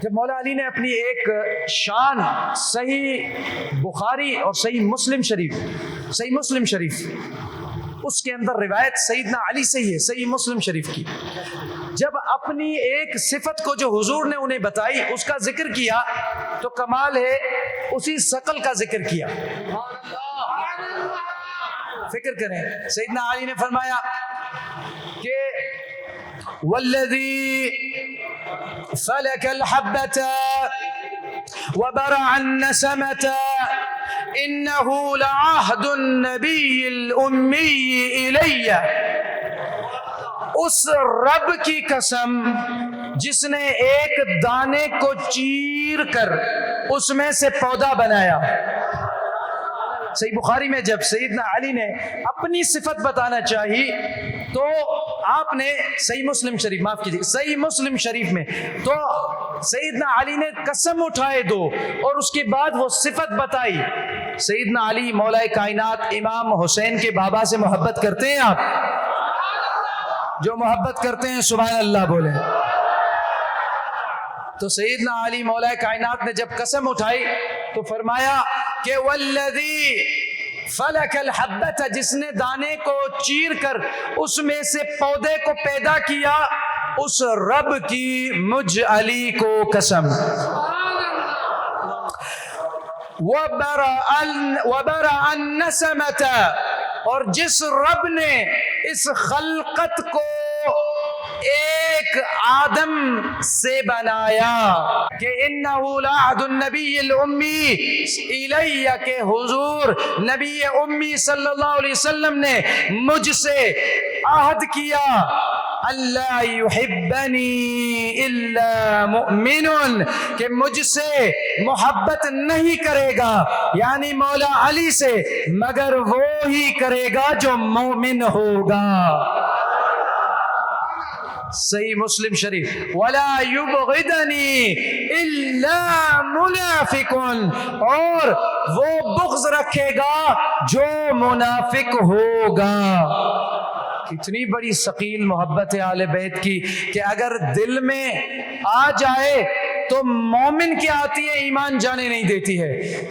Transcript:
جب مولا علی نے اپنی ایک شان صحیح بخاری اور صحیح مسلم شریف اس کے اندر روایت سیدنا علی سے ہی ہے، صحیح مسلم شریف کی، جب اپنی ایک صفت کو جو حضور نے انہیں بتائی اس کا ذکر کیا تو کمال ہے اسی ثقل کا ذکر کیا۔ فکر کریں، سیدنا علی نے فرمایا کہ والذی فلک الحبۃ وبرع النسمۃ انہ لعہد النبی الامی الی، اس رب کی قسم جس نے ایک دانے کو چیر کر اس میں سے پودا بنایا۔ صحیح بخاری میں جب سیدنا علی نے اپنی صفت بتانا چاہی تو آپ نے صحیح مسلم شریف میں تو سیدنا علی نے قسم اٹھائے دو اور اس کے بعد وہ صفت بتائی۔ سیدنا علی مولا کائنات امام حسین کے بابا سے محبت کرتے ہیں آپ؟ جو محبت کرتے ہیں سبحان اللہ بولیں۔ تو سیدنا علی مولا کائنات نے جب قسم اٹھائی تو فرمایا کہ والذی فلک الحبۃ، جس نے دانے کو چیر کر اس میں سے پودے کو پیدا کیا، اس رب کی مجھ علی کو قسم۔ وبرع النسمۃ، اور جس رب نے اس خلقت کو ایک آدم سے بنایا کہ انہ لعہد النبی الامی الی، کہ حضور نبی امی صلی اللہ علیہ وسلم نے مجھ سے عہد کیا اللہ یحبنی الا مؤمن، کہ مجھ سے محبت نہیں کرے گا یعنی مولا علی سے مگر وہ ہی کرے گا جو مومن ہوگا۔ صحیح مسلم شریف ولا یبغضنی الا منافق، اور وہ بغض رکھے گا جو منافق ہوگا۔ کتنی بڑی ثقیل محبت ہے اہل بیت کی کہ اگر دل میں آ جائے تو مومن کی آتی ہے، ایمان جانے نہیں دیتی ہے۔